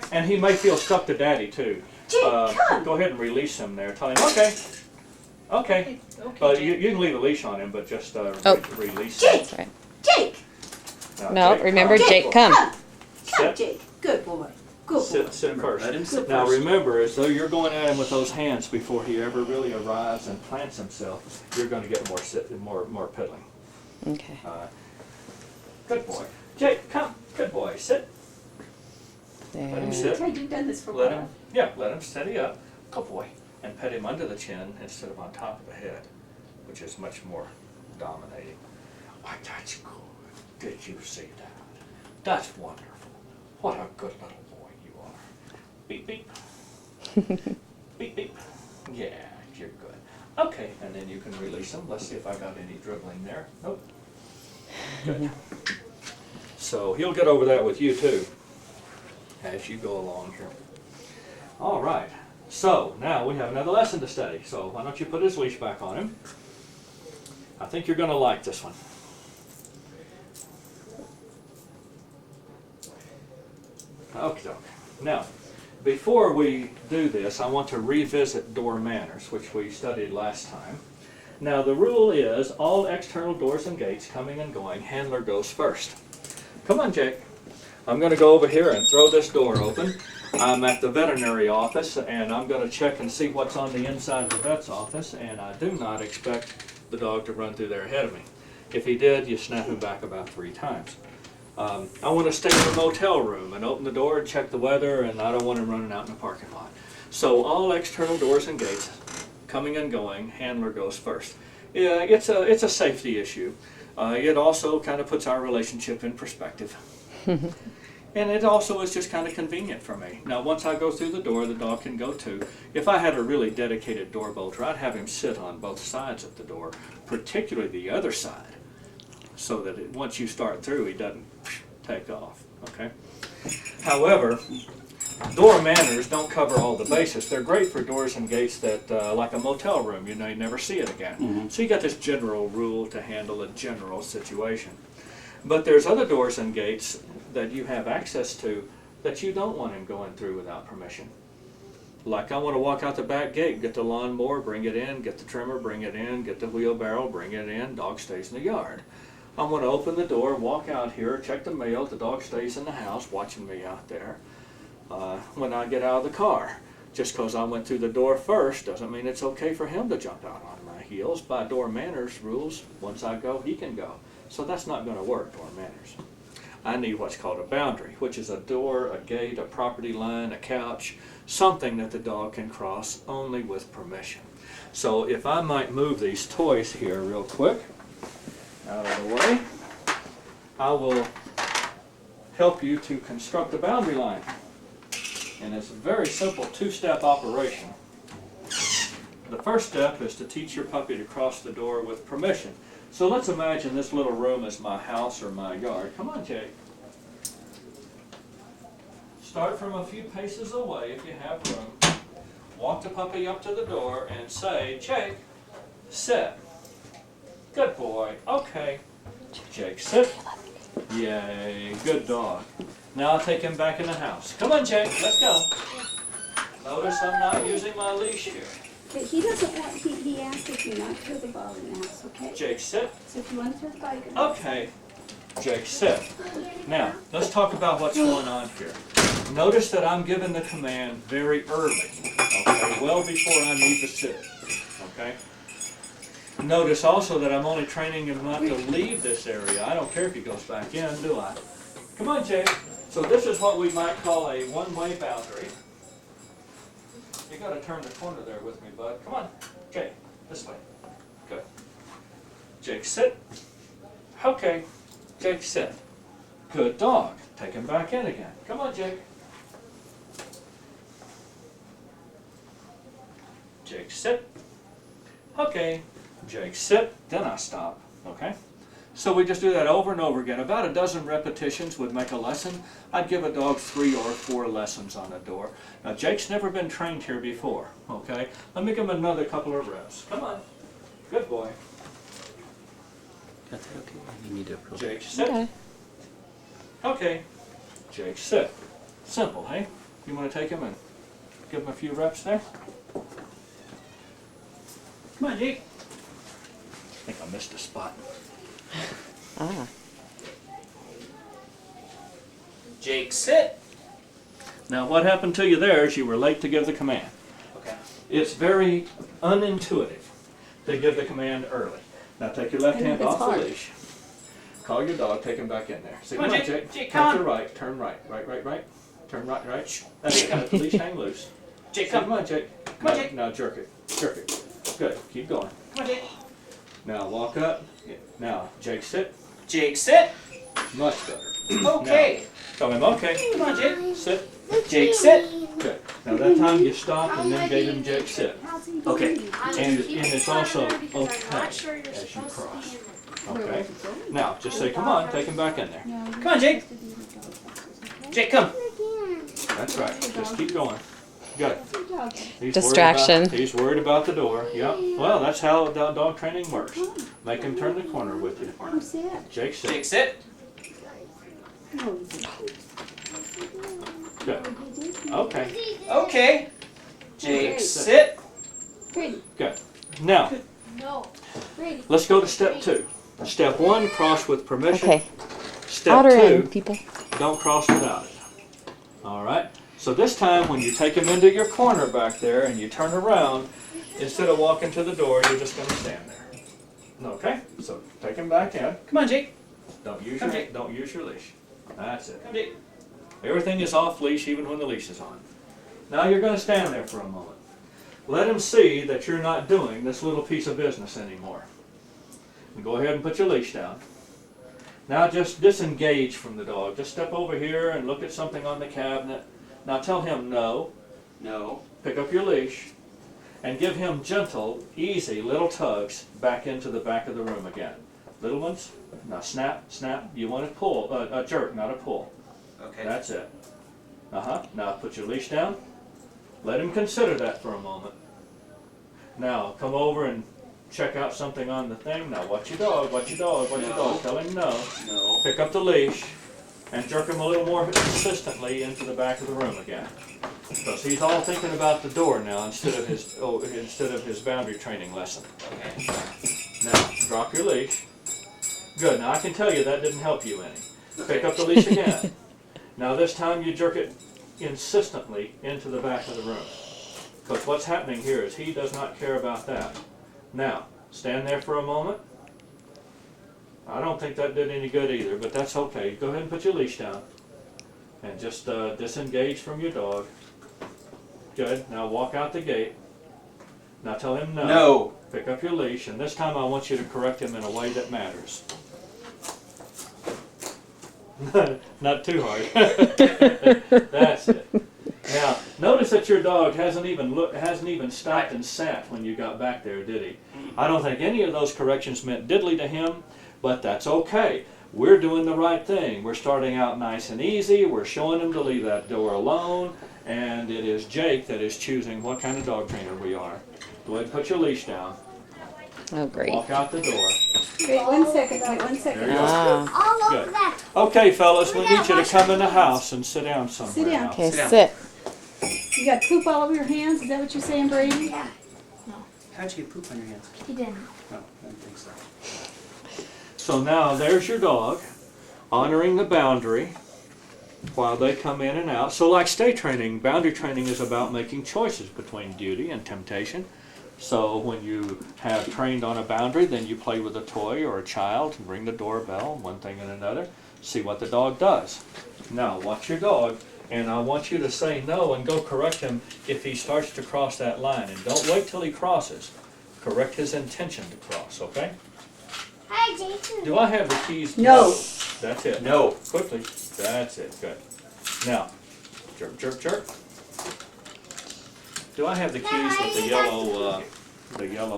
boy. And he may feel stuck to daddy too. Jake, come. Go ahead and release him there. Tell him, okay. Okay. You can leave a leash on him, but just release him. Jake! Jake! No, Jake, remember, come. Jake, come. Come, Sit. Jake. Good boy. Good boy. Sit first. Let him sit Now first. remember, as though you're going at him with those hands before he ever really arrives and plants himself, you're going to get more piddling. Okay. Good boy. Jake, come. Good boy. Sit. Let him There. sit. Jake, you've done this for a Let while. him, let him steady up. Good boy. And pet him under the chin instead of on top of the head, which is much more dominating. Why, that's good. Did you see that? That's wonderful. What a good little boy you are. Beep, beep. Beep, beep. Yeah, you're good. Okay, and then you can release him. Let's see if I got any dribbling there. Nope. Good. So he'll get over that with you too, as you go along here. All right. So now we have another lesson to study. So why don't you put his leash back on him? I think you're going to like this one. Okay. Now, before we do this, I want to revisit door manners, which we studied last time. Now, the rule is all external doors and gates coming and going, handler goes first. Come on, Jake. I'm going to go over here and throw this door open. I'm at the veterinary office, and I'm going to check and see what's on the inside of the vet's office, and I do not expect the dog to run through there ahead of me. If he did, you snap him back about 3 times. I want to stay in the motel room and open the door and check the weather, and I don't want him running out in the parking lot. So all external doors and gates, coming and going, handler goes first. Yeah, it's a safety issue. It also kind of puts our relationship in perspective. And it also is just kind of convenient for me. Now, once I go through the door, the dog can go too. If I had a really dedicated door bolter, I'd have him sit on both sides of the door, particularly the other side, so that once you start through, he doesn't take off, okay? However, door manners don't cover all the bases. They're great for doors and gates that, like a motel room, you never see it again. Mm-hmm. So you got this general rule to handle a general situation. But there's other doors and gates that you have access to that you don't want him going through without permission. Like I want to walk out the back gate, get the lawnmower, bring it in, get the trimmer, bring it in, get the wheelbarrow, bring it in, dog stays in the yard. I want to open the door, walk out here, check the mail, the dog stays in the house watching me out there. When I get out of the car, just because I went through the door first doesn't mean it's okay for him to jump out on my heels. By door manners rules, once I go, he can go. So that's not going to work, door manners. I need what's called a boundary, which is a door, a gate, a property line, a couch, something that the dog can cross only with permission. So if I might move these toys here real quick, out of the way, I will help you to construct a boundary line. And it's a very simple 2-step operation. The first step is to teach your puppy to cross the door with permission. So let's imagine this little room is my house or my yard. Come on, Jake. Start from a few paces away if you have room. Walk the puppy up to the door and say, Jake, sit. Good boy. Okay. Jake, sit. Yay, good dog. Now I'll take him back in the house. Come on, Jake, let's go. Notice I'm not using my leash here. But he doesn't want, he asked if you not throw the ball in the house, okay? Jake, sit. So if you want to throw the ball, you can. Okay. Jake, sit. Now, let's talk about what's going on here. Notice that I'm giving the command very early, okay, well before I need to sit, okay? Notice also that I'm only training him not to leave this area. I don't care if he goes back in, do I? Come on, Jake. So this is what we might call a one-way boundary. You got to turn the corner there with me, bud. Come on, Jake, this way. Good. Jake, sit. Okay. Jake, sit. Good dog. Take him back in again. Come on, Jake. Jake, sit. Okay. Jake, sit. Then I stop. Okay? So we just do that over and over again. About a dozen repetitions would make a lesson. I'd give a dog 3 or 4 lessons on a door. Now, Jake's never been trained here before. Okay? Let me give him another couple of reps. Come on. Good boy. That's okay. You need to approach. Jake, sit. Okay. Okay. Jake, sit. Simple, hey? You want to take him and give him a few reps there? Come on, Jake. I think I missed a spot. Ah. Jake, sit. Now what happened to you there is you were late to give the command. Okay. It's very unintuitive to give the command early. Now take your left I know, hand it's off hard. the leash. Call your dog, take him back in there. Say, Come on, on, Jake. Jake. Jake, Turn come to on. right, turn right, right. Turn right. That's it, let the leash hang loose. Jake, Say, come. come on, Jake. Come on, Now- Jake. Now jerk it. Good, keep going. Come on, Jake. Now walk up. Now, Jake, sit. Jake, sit. Much better. Okay. Tell him, okay, Come on, Jake. sit. Jake, sit. Good. Now that time you stopped and then gave him Jake, sit. Okay. And it's also okay as you cross. Okay? Now, just say, come on, take him back in there. Come on, Jake. Jake, come. That's right. Just keep going. Good. He's Distraction. He's worried about the door. Yep. Well, that's how dog training works. Make him turn the corner with you. Who's that? Jake, sit. Jake, sit. Good. Okay. Okay. Jake, sit. Brady, Good. Now, Brady. let's go to step 2. Step 1, cross with permission. Okay. Step Outer 2, end, people. don't cross without it. All right? So this time when you take him into your corner back there and you turn around, instead of walking to the door, you're just going to stand there. Okay? So take him back in. Come on, Jake. Don't use Come, your Jake. don't use your leash. That's it. Come, Jake. Everything is off leash even when the leash is on. Now you're going to stand there for a moment. Let him see that you're not doing this little piece of business anymore. And go ahead and put your leash down. Now just disengage from the dog. Just step over here and look at something on the cabinet. Now tell him no. No. Pick up your leash and give him gentle, easy little tugs back into the back of the room again. Little ones. Now snap, snap. You want to pull, a jerk, not a pull. Okay. That's it. Now put your leash down. Let him consider that for a moment. Now come over and check out something on the thing. Now watch your dog, watch your dog, watch your dog. Tell him no. No. Pick up the leash and jerk him a little more consistently into the back of the room again. Because he's all thinking about the door now instead of his boundary training lesson. Okay. Now drop your leash. Good. Now I can tell you that didn't help you any. Pick up the leash again. Now this time you jerk it insistently into the back of the room. Because what's happening here is he does not care about that. Now, stand there for a moment. I don't think that did any good either, but that's okay. Go ahead and put your leash down. And just disengage from your dog. Good. Now walk out the gate. Now tell him no. No. Pick up your leash, and this time I want you to correct him in a way that matters. Not too hard. That's it. Now, notice that your dog hasn't even stopped and sat when you got back there, did he? I don't think any of those corrections meant diddly to him, but that's okay. We're doing the right thing. We're starting out nice and easy. We're showing him to leave that door alone, and it is Jake that is choosing what kind of dog trainer we are. Go ahead and put your leash down. Oh, great. Walk out the door. Wait 1 second, wait 1 There second. you go. Ah. Good. Okay, fellas, we need you to come in the house and sit down somewhere. Sit down. now. Okay, Sit down. sit. You got poop all over your hands, is that what you're saying, Brady? Yeah, How'd you get poop on your hands? he didn't. No, I didn't think so. So now there's your dog, honoring the boundary while they come in and out. So like stay training, boundary training is about making choices between duty and temptation. So when you have trained on a boundary, then you play with a toy or a child and ring the doorbell, one thing and another, see what the dog does. Now watch your dog, and I want you to say no and go correct him if he starts to cross that line. And don't wait till he crosses. Correct his intention to cross, okay? Hi, Jason. Do I have the keys? No. That's it. No. Quickly. That's it. Good. Now, jerk, jerk, jerk. Do I have the keys with the yellow